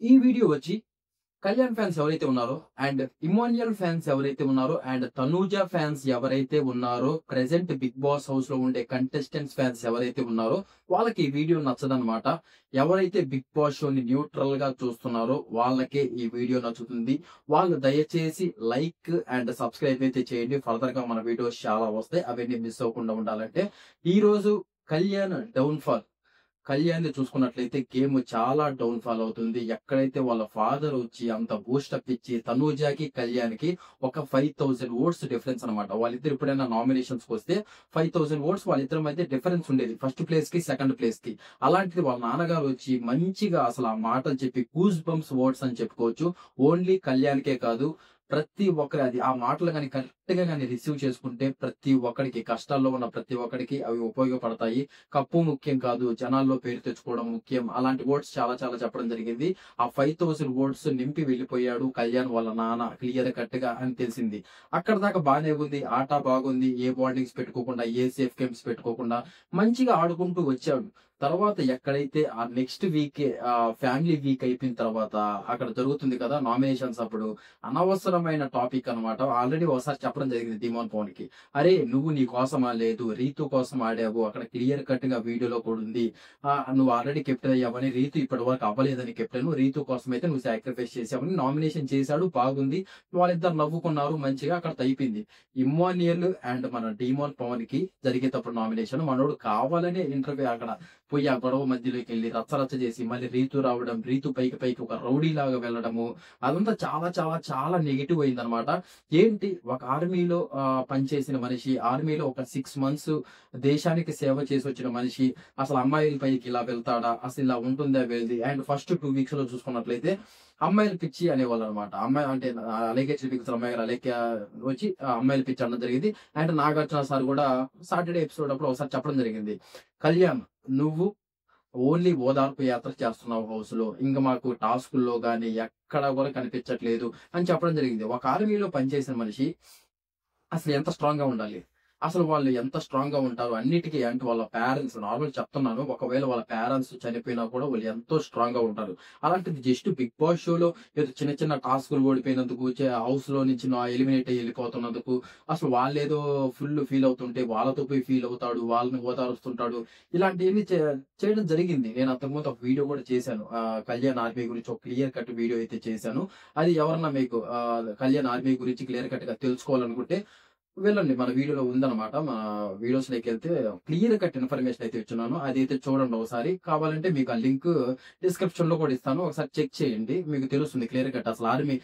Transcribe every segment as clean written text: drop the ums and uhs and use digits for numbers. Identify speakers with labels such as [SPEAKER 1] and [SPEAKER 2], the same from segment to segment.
[SPEAKER 1] ఈ వీడియో వచ్చి కళ్యాణ్ ఫ్యాన్స్ ఎవరైతే ఉన్నారో అండ్ ఇమాన్యుయల్ ఫ్యాన్స్ ఎవరైతే ఉన్నారో అండ్ తనూజ ఫ్యాన్స్ ఎవరైతే ఉన్నారో ప్రెసెంట్ బిగ్ బాస్ హౌస్ లో ఉండే కంటెస్టెంట్స్ ఫ్యాన్స్ ఎవరైతే ఉన్నారో వాళ్ళకి ఈ వీడియో నచ్చదనమాట. ఎవరైతే బిగ్ బాస్ షోని న్యూట్రల్ గా చూస్తున్నారో వాళ్ళకే ఈ వీడియో నచ్చుతుంది. వాళ్ళు దయచేసి లైక్ అండ్ సబ్స్క్రైబ్ అయితే చేయండి. ఫర్దర్ గా మన వీడియోస్ చాలా వస్తాయి, అవన్నీ మిస్ అవ్వకుండా ఉండాలంటే. ఈ రోజు కళ్యాణ్ డౌన్ఫాల్, కళ్యాణ్ చూసుకున్నట్లయితే గేమ్ చాలా డౌన్ ఫాల్ అవుతుంది. ఎక్కడైతే వాళ్ళ ఫాదర్ వచ్చి అంత బూస్టప్ ఇచ్చి తనూజాకి కళ్యాణ్కి ఒక 5000 ఓట్స్ డిఫరెన్స్ అనమాట. వాళ్ళిద్దరు ఎప్పుడైనా నామినేషన్స్ వస్తే 5000 ఓట్స్ వాళ్ళిద్దరి మధ్య డిఫరెన్స్ ఉండేది, ఫస్ట్ ప్లేస్ కి సెకండ్ ప్లేస్ కి. అలాంటిది వాళ్ళ నాన్నగారు వచ్చి మంచిగా అసలు ఆ మాటలు చెప్పి గూస్ బంప్స్ ఓట్స్ అని చెప్పుకోవచ్చు. ఓన్లీ కళ్యాణ్కే కాదు, ప్రతి ఒక్కరి అది ఆ మాటలు కానీ కరెక్ట్ గా కానీ రిసీవ్ చేసుకుంటే ప్రతి ఒక్కరికి, కష్టాల్లో ఉన్న ప్రతి ఒక్కరికి అవి ఉపయోగపడతాయి. కప్పు ముఖ్యం కాదు, జనాల్లో పేరు తెచ్చుకోవడం ముఖ్యం. అలాంటి ఓట్స్ చాలా చాలా చెప్పడం జరిగింది. ఆ 5000 ఓట్స్ నింపి వెళ్ళిపోయాడు కళ్యాణ్ వాళ్ళ నాన్న క్లియర్ కట్ గా అని తెలిసింది. అక్కడ దాకా బానే ఉంది, ఆట బాగుంది, ఏ బాండింగ్స్ పెట్టుకోకుండా, ఏ సేఫ్ గేమ్స్ పెట్టుకోకుండా మంచిగా ఆడుకుంటూ వచ్చాడు. తర్వాత ఎక్కడైతే ఆ నెక్స్ట్ వీక్ ఫ్యామిలీ వీక్ అయిపోయిన తర్వాత అక్కడ జరుగుతుంది కదా నామినేషన్స్, అప్పుడు అనవసరమైన టాపిక్ అనమాట. ఆల్రెడీ ఒకసారి చెప్పడం జరిగింది డిమోన్ పవన్ కి, అరే నువ్వు నీ కోసం ఆడలేదు, రీతు కోసం ఆడావు, అక్కడ క్లియర్ కట్ గా వీడియోలో కూడా ఉంది. నువ్వు ఆల్రెడీ కెప్టెన్ అయ్యావని, రీతు ఇప్పటి వరకు అవ్వలేదని కెప్టెన్, రీతు కోసం అయితే నువ్వు సాక్రిఫైస్ చేసావని నామినేషన్ చేశాడు. బాగుంది, వాళ్ళిద్దరు నవ్వుకున్నారు, మంచిగా అక్కడ అయిపోయింది. ఇమ్మాన్యుయల్ అండ్ మన డిమోన్ పవన్ కి జరిగేటప్పుడు నామినేషన్ మనోడు కావాలనే ఇంటర్వ్యూ అక్కడ పోయి ఆ గొడవ మధ్యలోకి వెళ్ళి రచ్చరచ్చ చేసి మళ్ళీ రీతు రావడం, రీతు పైకి పైకి ఒక రౌడీ లాగా వెళ్ళడము, అదంతా చాలా చాలా చాలా నెగిటివ్ అయింది అనమాట. ఏంటి, ఒక ఆర్మీలో పనిచేసిన మనిషి, ఆర్మీలో ఒక 6 months దేశానికి సేవ చేసి వచ్చిన మనిషి అసలు అమ్మాయిల పైకి ఇలా వెళ్తాడా, అసలు ఇలా ఉంటుందా వెళ్ళి. అండ్ ఫస్ట్ 2 weeks లో చూసుకున్నట్లయితే అమ్మాయిల పిచ్చి అనేవాళ్ళు అనమాట. అమ్మాయి అంటే అలాగే పిక్చర్ అమ్మాయి గారు అలాగే వచ్చి అమ్మాయిల పిచ్చి అనడం జరిగింది. అండ్ నాగార్జున సార్ కూడా సాటర్డే ఎపిసోడ్ అప్పుడు ఒకసారి చెప్పడం జరిగింది, కళ్యాణ్ నువ్వు ఓన్లీ ఓదార్పు యాత్ర చేస్తున్నావు హౌస్ లో, ఇంకా మాకు టాస్కుల్లో గానీ ఎక్కడ కూడా కనిపించట్లేదు అని చెప్పడం జరిగింది. ఒక ఆర్మీలో పనిచేసిన మనిషి అసలు ఎంత స్ట్రాంగ్ గా ఉండాలి, అసలు వాళ్ళు ఎంత స్ట్రాంగ్ గా ఉంటారు అన్నిటికీ. అంటే వాళ్ళ పేరెంట్స్, నార్మల్ చెప్తున్నాను, ఒకవేళ వాళ్ళ పేరెంట్స్ చనిపోయినా కూడా వాళ్ళు ఎంతో స్ట్రాంగ్ గా ఉంటారు. అలాంటిది జస్ట్ బిగ్ బాస్ షోలో ఏదో చిన్న చిన్న టాస్కులు ఓడిపోయినందుకు, హౌస్ లో నుంచి ఎలిమినేట్ అయ్యి వెళ్ళిపోతున్నందుకు అసలు వాళ్ళు ఏదో ఫుల్ ఫీల్ అవుతుంటే వాళ్ళతో పోయి ఫీల్ అవుతాడు, వాళ్ళని ఓదారుస్తుంటాడు. ఇలాంటివన్నీ చేయడం జరిగింది. నేను అంతకుముందు ఒక వీడియో కూడా చేశాను, కళ్యాణ్ ఆర్మీ గురించి ఒక క్లియర్ కట్ వీడియో అయితే చేశాను. అది ఎవరన్నా మీకు కళ్యాణ్ ఆర్మీ గురించి క్లియర్ కట్ గా తెలుసుకోవాలనుకుంటే వెళ్ళండి, మన వీడియోలో ఉందన్నమాట. మన వీడియోస్ లోకి వెళ్తే క్లియర్ కట్ ఇన్ఫర్మేషన్ అయితే ఇచ్చున్నాను, అది అయితే చూడండి ఒకసారి. కావాలంటే మీకు ఆ లింక్ డిస్క్రిప్షన్ లో కూడా ఇస్తాను, ఒకసారి చెక్ చేయండి, మీకు తెలుస్తుంది క్లియర్ కట్. అసలు ఆర్మీ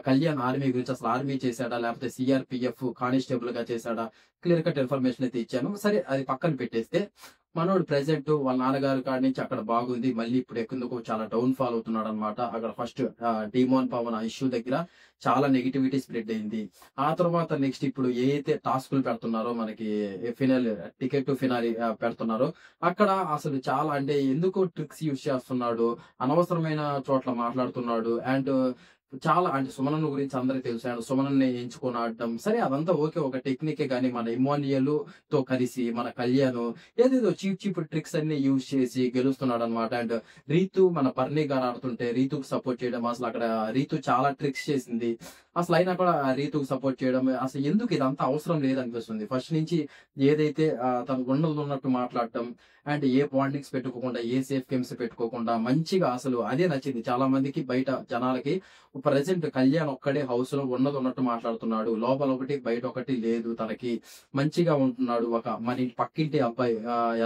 [SPEAKER 1] కళ్యాణ్ ఆర్మీ గురించి అసలు ఆర్మీ చేశాడా లేకపోతే సిఆర్పిఎఫ్ కానిస్టేబుల్ గా చేశాడా, క్లియర్ కట్ ఇన్ఫర్మేషన్ అయితే ఇచ్చాను. సరే అది పక్కన పెట్టేస్తే మనోడు ప్రెసెంట్ వాళ్ళ నాన్నగారి కాడి నుంచి అక్కడ బాగుంది, మళ్ళీ ఇప్పుడు ఎక్కేందుకు చాలా డౌన్ ఫాల్ అవుతున్నాడు అనమాట. అక్కడ ఫస్ట్ డిమోన్ పవన్ ఇష్యూ దగ్గర చాలా నెగిటివిటీ స్ప్రెడ్ అయింది. ఆ తర్వాత నెక్స్ట్ ఇప్పుడు ఏ అయితే టాస్కులు పెడుతున్నారో మనకి, ఫినాల్ టికెట్ టు ఫినాలి పెడుతున్నారో అక్కడ అసలు చాలా అంటే ఎందుకు ట్రిక్స్ యూజ్ చేస్తున్నాడు, అనవసరమైన చోట్ల మాట్లాడుతున్నాడు. అండ్ చాలా అంటే సుమనన్ గురించి అందరికి తెలుసు, అండ్ సుమనన్ని ఎంచుకొని ఆడటం సరే అదంతా ఓకే, ఒక టెక్నికే. కానీ మన ఇమాన్యుయల్ తో కలిసి మన కళ్యాణ్ ఏదేదో చీప్ చీప్ ట్రిక్స్ అన్ని యూజ్ చేసి గెలుస్తున్నాడు అనమాట. అండ్ రీతు మన పర్ణి గారు ఆడుతుంటే రీతుకు సపోర్ట్ చేయడం, అసలు అక్కడ రీతు చాలా ట్రిక్స్ చేసింది, అసలు అయినా కూడా రీతుకు సపోర్ట్ చేయడం, అసలు ఎందుకు ఇదంతా అవసరం లేదనిపిస్తుంది. ఫస్ట్ నుంచి ఏదైతే తన గుండెలు ఉన్నట్టు మాట్లాడటం, అండ్ ఏ బాండింగ్స్ పెట్టుకోకుండా, ఏ సేఫ్ గేమ్స్ పెట్టుకోకుండా మంచిగా, అసలు అదే నచ్చింది చాలా మందికి, బయట జనాలకి. ప్రెసెంట్ కళ్యాణ్ ఒక్కడే హౌస్ లో ఉన్నట్టు మాట్లాడుతున్నాడు, లోపల ఒకటి బయట ఒకటి లేదు, తనకి మంచిగా ఉంటున్నాడు, ఒక మన పక్కింటి అబ్బాయి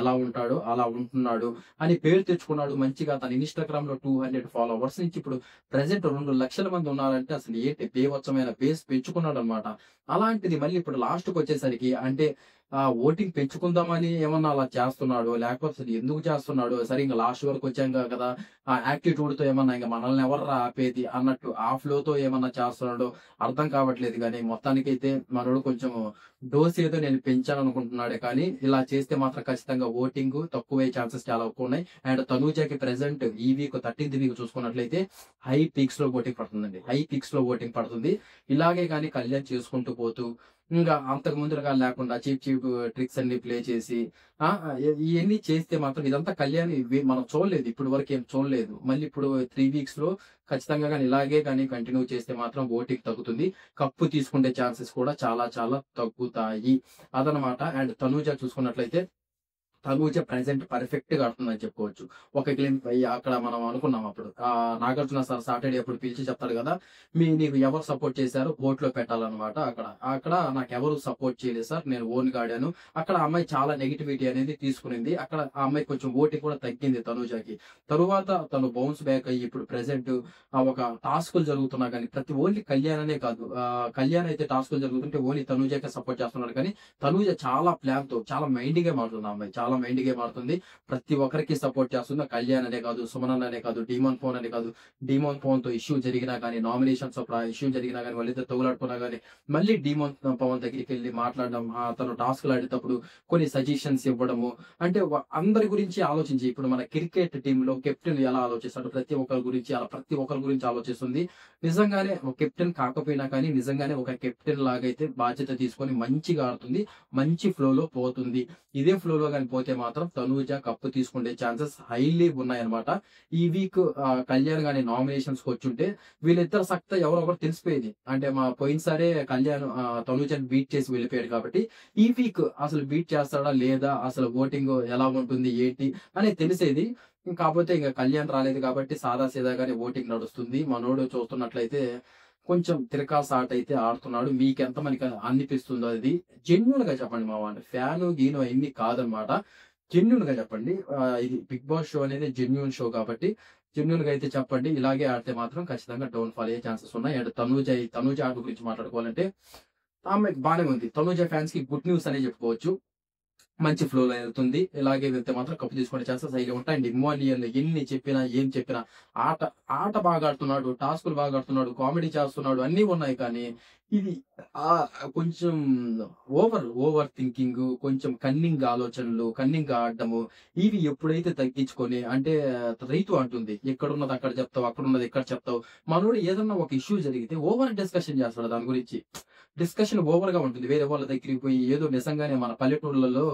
[SPEAKER 1] ఎలా ఉంటాడో అలా ఉంటున్నాడు అని పేరు తెచ్చుకున్నాడు మంచిగా. తన ఇన్స్టాగ్రామ్ లో 200 followers నుంచి ఇప్పుడు ప్రెసెంట్ 2 లక్షల మంది ఉన్నారంటే అసలు ఏంటి బేవచ్చమైన బేస్ పెంచుకున్నాడు అనమాట. అలాంటిది మళ్ళీ ఇప్పుడు లాస్ట్ కి వచ్చేసరికి అంటే ఓటింగ్ పెంచుకుందామని ఏమన్నా అలా చేస్తున్నాడు, లేకపోతే అసలు ఎందుకు చేస్తున్నాడు, సరే ఇంకా లాస్ట్ వరకు వచ్చాం కదా, ఆ యాటిట్యూడ్ తో ఏమన్నా ఇంకా మనల్ని ఎవర్రా ఆపేది అన్నట్టు ఆ ఫ్లో తో ఏమన్నా చేస్తున్నాడో అర్థం కావట్లేదు. కానీ మొత్తానికైతే మనోడు కొంచెం డోస్ ఏదో నేను పెంచాను అనుకుంటున్నాడే, కానీ ఇలా చేస్తే మాత్రం ఖచ్చితంగా ఓటింగ్ తక్కువే ఛాన్సెస్ చాలా ఎక్కువ ఉన్నాయి. అండ్ తనూజకి ప్రెసెంట్ ఈ వీక్ 13th వీక్ చూసుకున్నట్లయితే హై పీక్స్ లో ఓటింగ్ పడుతుందండి, హై పీక్స్ లో ఓటింగ్ పడుతుంది. ఇలాగే కానీ కళ్యాణ్ చేసుకుంటూ పోతూ ఇంకా అంతకు ముందుగా లేకుండా చీప్ చీప్ ట్రిక్స్ అన్ని ప్లే చేసి ఇవన్నీ చేస్తే మాత్రం ఇదంతా కళ్యాణ్ మనం చూడలేదు, ఇప్పుడు వరకు ఏం చూడలేదు. మళ్ళీ ఇప్పుడు 3 వీక్స్ లో ఖచ్చితంగా కానీ ఇలాగే కానీ కంటిన్యూ చేస్తే మాత్రం ఓటింగ్ తగ్గుతుంది, కప్పు తీసుకునే ఛాన్సెస్ కూడా చాలా చాలా తగ్గుతాయి అదనమాట. అండ్ తనూజ చూసుకున్నట్లయితే తనూజ ప్రెసెంట్ పర్ఫెక్ట్ గా ఆడుతుందని చెప్పుకోవచ్చు. ఒక గేమ్ అక్కడ మనం అనుకున్నాం అప్పుడు నాగార్జున సార్ సాటర్డే అప్పుడు పిలిచి చెప్తాడు కదా, నీకు ఎవరు సపోర్ట్ చేశారు ఓట్లో పెట్టాలన్నమాట. అక్కడ అక్కడ నాకు ఎవరు సపోర్ట్ చేయలేదు సార్, నేను ఓన్ గా ఆడాను. అక్కడ అమ్మాయి చాలా నెగిటివిటీ అనేది తీసుకునింది, అక్కడ ఆ అమ్మాయి కొంచెం ఓటింగ్ కూడా తగ్గింది తనూజకి. తరువాత తను బౌన్స్ బ్యాక్ అయ్యి ఇప్పుడు ప్రెసెంట్ ఒక టాస్కులు జరుగుతున్నా కానీ ప్రతి ఓన్లీ కళ్యాణ్ అనే కాదు, కళ్యాణ్ అయితే టాస్కులు జరుగుతుంటే ఓన్లీ తనూజకే సపోర్ట్ చేస్తున్నాడు. కానీ తనూజ చాలా ప్లాన్ తో చాలా మైండ్ గా మారుతుంది, ఆ అమ్మాయి చాలా మైండ్ గా మారుతుంది, ప్రతి ఒక్కరికి సపోర్ట్ చేస్తుంది. కళ్యాణ్ అనే కాదు, సుమన్ అనే కాదు, డీమోన్ ఫోన్ అనే కాదు, డీమోన్ ఫోన్ తో ఇష్యూ జరిగినా కానీ, నామినేషన్స్ అప్పుడు ఇష్యూ జరిగినా కానీ, వాళ్ళిద్దరు తగులాడుకున్నా కానీ మళ్ళీ డీమోన్ పవన్ దగ్గరికి వెళ్ళి మాట్లాడడం, తను టాస్క్లు ఆడేటప్పుడు కొన్ని సజెషన్స్ ఇవ్వడము, అంటే అందరి గురించి ఆలోచించి ఇప్పుడు మన క్రికెట్ టీమ్ లో కెప్టెన్ ఎలా ఆలోచిస్తాడు ప్రతి ఒక్కరి గురించి, అలా ప్రతి ఒక్కరి గురించి ఆలోచిస్తుంది. నిజంగానే ఒక కెప్టెన్ కాకపోయినా కానీ నిజంగానే ఒక కెప్టెన్ లాగైతే బాధ్యత తీసుకొని మంచిగా ఆడుతుంది, మంచి ఫ్లోలో పోతుంది. ఇదే ఫ్లోలో కానీ పోతే మాత్రం తనూజ కప్పు తీసుకునే ఛాన్సెస్ హైలీ ఉన్నాయన్నమాట. ఈ వీక్ కళ్యాణ్ గాని నామినేషన్స్ కి వచ్చుంటే వీళ్ళిద్దరు సక్తా ఎవరొకరు తెలిసిపోయేది. అంటే పోయినసారే కళ్యాణ్ తనూజని బీట్ చేసి వెళ్ళిపోయాడు కాబట్టి ఈ వీక్ అసలు బీట్ చేస్తాడా లేదా, అసలు ఓటింగ్ ఎలా ఉంటుంది ఏంటి అనేది తెలిసేది. కాకపోతే ఇంకా కళ్యాణ్ రాలేదు కాబట్టి సాదా సీదాగానే ఓటింగ్ నడుస్తుంది. మనోడు చూస్తున్నట్లయితే కొంచెం తిరకాసాట అయితే ఆడుతున్నాడు. మీకెంత మనకి అనిపిస్తుందో అది జెన్యున్ గా చెప్పండి, మా వాడిని ఫ్యాను గీను అవన్నీ కాదనమాట. జెన్యున్ గా చెప్పండి, ఇది బిగ్ బాస్ షో అనేది జెన్యున్ షో కాబట్టి జెన్యున్ గా అయితే చెప్పండి. ఇలాగే ఆడితే మాత్రం ఖచ్చితంగా డౌన్ ఫాల్ అయ్యే ఛాన్సెస్ ఉన్నాయి. అండ్ తనూజ ఆట గురించి మాట్లాడుకోవాలంటే ఆమె బాగానే ఉంది. తనూజ ఫ్యాన్స్ కి గుడ్ న్యూస్ అనే చెప్పుకోవచ్చు, మంచి ఫ్లోలో వెళ్తుంది. ఇలాగే వెళ్తే మాత్రం కప్పు తీసుకునే ఛాన్సెస్ అయితే ఉంటాయి. అండ్ ఇమ్మోనియల్ ఎన్ని చెప్పినా ఏం చెప్పినా ఆట ఆట బాగా ఆడుతున్నాడు, టాస్కులు బాగా ఆడుతున్నాడు, కామెడీ చేస్తున్నాడు, అన్ని ఉన్నాయి. కానీ ఇది కొంచెం ఓవర్ థింకింగ్, కొంచెం కన్నింగ్ ఆలోచనలు, కన్నింగ్ ఆడటము, ఇవి ఎప్పుడైతే తగ్గించుకొని, అంటే రైతు అంటుంది ఎక్కడున్నది అక్కడ చెప్తావు, అక్కడ ఉన్నది ఎక్కడ చెప్తావు. మనోడు ఏదన్నా ఒక ఇష్యూ జరిగితే ఓవర్ డిస్కషన్ చేస్తాడు, దాని గురించి డిస్కషన్ ఓవర్ గా ఉంటుంది. వేరే వాళ్ళ దగ్గరికి పోయి ఏదో నిజంగానే మన పల్లెటూళ్ళలో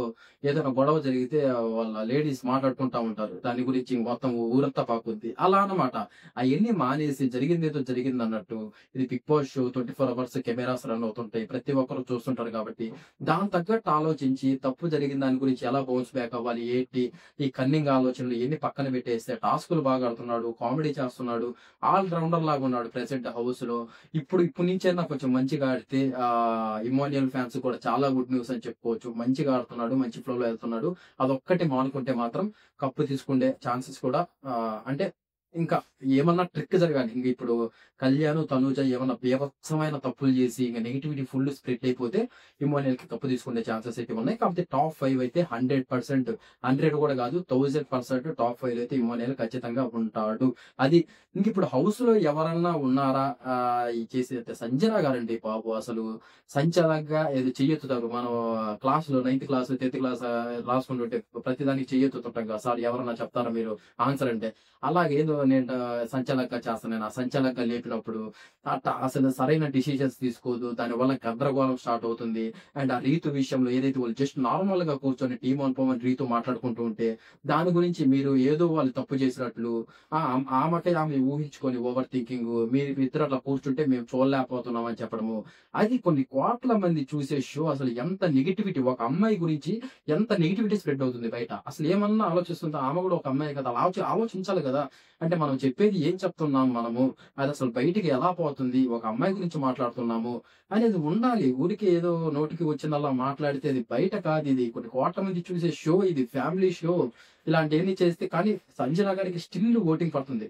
[SPEAKER 1] ఏదైనా గొడవ జరిగితే వాళ్ళ లేడీస్ మాట్లాడుకుంటా ఉంటారు, దాని గురించి మొత్తం ఊరంతా పాకుద్ది అలా అన్నమాట. అవన్నీ మానేసి జరిగింది ఏదో జరిగింది అన్నట్టు. ఇది Bigg Boss show 24 hours cameras run అవుతుంటాయి, ప్రతి ఒక్కరు చూస్తుంటారు కాబట్టి దాని తగ్గట్టు ఆలోచించి తప్పు జరిగిన దాని గురించి ఎలా బౌన్స్ బ్యాక్ అవ్వాలి ఏంటి, ఈ కన్నింగ్ ఆలోచనలు ఎన్ని పక్కన పెట్టేస్తే టాస్కులు బాగా ఆడుతున్నాడు, కామెడీ చేస్తున్నాడు, ఆల్ రౌండర్ లాగా ఉన్నాడు ప్రెసెంట్ హౌస్ లో. ఇప్పుడు నుంచైనా కొంచెం మంచిగా ఆడితే ఇమోనియల్ ఫ్యాన్స్ కూడా చాలా గుడ్ న్యూస్ అని చెప్పుకోవచ్చు. మంచిగా ఆడుతున్నాడు, మంచి ఫ్లోలో వెళ్తున్నాడు. అదొక్కటి మానుకుంటే మాత్రం కప్పు తీసుకునే ఛాన్సెస్ కూడా అంటే ఇంకా ఏమన్నా ట్రిక్ జరగాలి. ఇంక ఇప్పుడు కళ్యాణ్ తనూజ ఏమన్నా బీభత్సమైన తప్పులు చేసి ఇంకా నెగిటివిటీ ఫుల్ స్ప్రెడ్ అయిపోతే ఇమోనియల్ కి కప్పు తీసుకునే ఛాన్సెస్ అయితే ఉన్నాయి. కాకపోతే టాప్ 5 అయితే 100%, 100 కూడా కాదు 1000% టాప్ 5 అయితే ఇమోనియల్ ఖచ్చితంగా ఉంటాడు. అది ఇంక ఇప్పుడు హౌస్ లో ఎవరన్నా ఉన్నారా చేసే సంజన గారండి బాబు, అసలు సంచలనంగా ఏదో చెయ్యెత్తుతారు. మనం క్లాసులో 9th క్లాస్ 10th క్లాస్ రాసుకుంటుంటే ప్రతిదానికి చెయ్యెత్తుతుంటాం కదా, సార్ ఎవరన్నా చెప్తారా మీరు ఆన్సర్ అంటే, అలాగేదో నేను సంచలనంగా చేస్తాను. ఆ సంచలనంగా లేపినప్పుడు అసలు సరైన డిసిషన్స్ తీసుకోదు, దాని వల్ల గందరగోళం స్టార్ట్ అవుతుంది. అండ్ ఆ రీతు విషయంలో ఏదైతే వాళ్ళు జస్ట్ నార్మల్ గా కూర్చొని టీమ్ ఆన్ పవన్ రీతు మాట్లాడుకుంటూ ఉంటే దాని గురించి మీరు ఏదో వాళ్ళు తప్పు చేసినట్లు ఆమెకే ఆమె ఊహించుకొని ఓవర్ థింకింగ్, మీరు ఇద్దరు అట్లా కూర్చుంటే మేము చూడలేకపోతున్నాం అని చెప్పడము, అది కొన్ని కోట్ల మంది చూసే షో. అసలు ఎంత నెగిటివిటీ, ఒక అమ్మాయి గురించి ఎంత నెగిటివిటీ స్ప్రెడ్ అవుతుంది బయట, అసలు ఏమన్నా ఆలోచిస్తుందో, ఆమె కూడా ఒక అమ్మాయి కదా, ఆలోచించాలి కదా. అంటే మనం చెప్పేది ఏం చెప్తున్నాం మనము, అది అసలు బయటికి ఎలా పోతుంది, ఒక అమ్మాయి గురించి మాట్లాడుతున్నాము అనేది ఉండాలి. ఊరికి ఏదో నోటికి వచ్చిందల్లా మాట్లాడితే అది బయట కాదు, ఇది కొన్ని కోట్ల మంది చూసే షో, ఇది ఫ్యామిలీ షో. ఇలాంటివన్నీ చేస్తే కానీ సంజన గారికి స్టిల్ ఓటింగ్ పడుతుంది,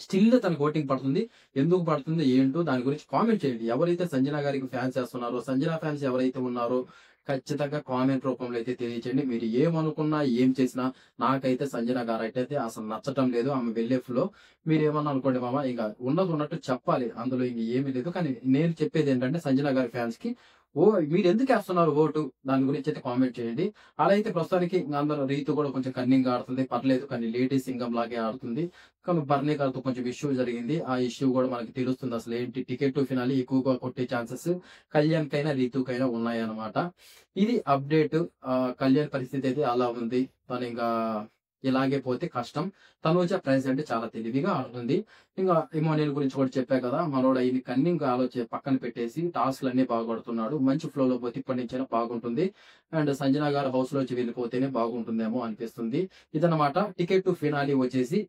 [SPEAKER 1] స్టిల్ తనకు ఓటింగ్ పడుతుంది. ఎందుకు పడుతుంది ఏంటో దాని గురించి కామెంట్ చేయండి. ఎవరైతే సంజన గారికి ఫ్యాన్స్ చేస్తున్నారో, సంజన ఫ్యాన్స్ ఎవరైతే ఉన్నారో ఖచ్చితంగా కామెంట్ రూపంలో అయితే తెలియచేయండి. మీరు ఏమనుకున్నా ఏం చేసినా నాకైతే సంజన గారు అయితే అసలు నచ్చటం లేదు, ఆమె వెళ్ళే ఫ్లో. మీరు ఏమన్నా అనుకోండి మామ, ఇక ఉన్నది ఉన్నట్టు చెప్పాలి, అందులో ఇంక ఏమీ లేదు. కానీ నేను చెప్పేది ఏంటంటే సంజన గారి ఫ్యాన్స్ కి మీరు ఎందుకు వేస్తున్నారు ఓటు దాని గురించి అయితే కామెంట్ చేయండి. అలా అయితే ప్రస్తుతానికి ఇంక అందరూ రీతు కూడా కొంచెం కన్నింగ్ ఆడుతుంది, పర్లేదు కానీ లేడీ సింగం లాగే ఆడుతుంది. కానీ బర్నీ గారితో కొంచెం ఇష్యూ జరిగింది. ఆ ఇష్యూ కూడా మనకి తెలుస్తుంది అసలు ఏంటి. టికెట్ టు ఫినాలి ఎక్కువగా కొట్టే ఛాన్సెస్ కళ్యాణ్ కైనా రీతుకైనా ఉన్నాయన్నమాట. ఇది అప్డేట్. కళ్యాణ్ పరిస్థితి అయితే అలా ఉంది. తను ఇంకా ఇలాగే పోతే కష్టం. తనూజ ప్రెజెంట్ చాలా తెలివిగా ఆడుతుంది. ఇంకా ఇమాన్యుయల్ గురించి కూడా చెప్పా కదా, మనోడు అయ్యి కన్నింగ్ పక్కన పెట్టేసి టాస్క్లు అన్ని బాగా కొడుతున్నాడు. మంచి ఫ్లోలో పోతే ఇప్పటి నుంచైనా బాగుంటుంది. అండ్ సంజన గారు హౌస్ లోంచి వెళ్ళిపోతేనే బాగుంటుందేమో అనిపిస్తుంది. ఇదన్నమాట. టికెట్ టు ఫినాలి వచ్చేసి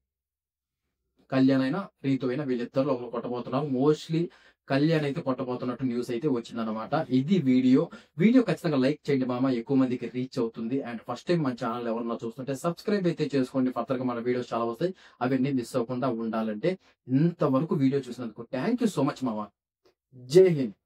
[SPEAKER 1] కళ్యాణ్ అయినా రీతు అయినా వీళ్ళిద్దరు ఒకరు కొట్టబోతున్నారు. మోస్ట్లీ కళ్యాణ్ అయితే కొట్టబోతున్నట్టు న్యూస్ అయితే వచ్చిందనమాట. ఇది వీడియో ఖచ్చితంగా లైక్ చేయండి మామ, ఎక్కువ మందికి రీచ్ అవుతుంది. అండ్ ఫస్ట్ టైం మన ఛానల్ ఎవరన్నా చూస్తుంటే సబ్స్క్రైబ్ అయితే చేసుకోండి. ఫర్దర్ గా మన వీడియోస్ చాలా వస్తాయి, అవన్నీ మిస్ అవ్వకుండా ఉండాలంటే. ఇంతవరకు వీడియో చూసినందుకు థ్యాంక్ యూ సో మచ్ మామ. జై హింద్.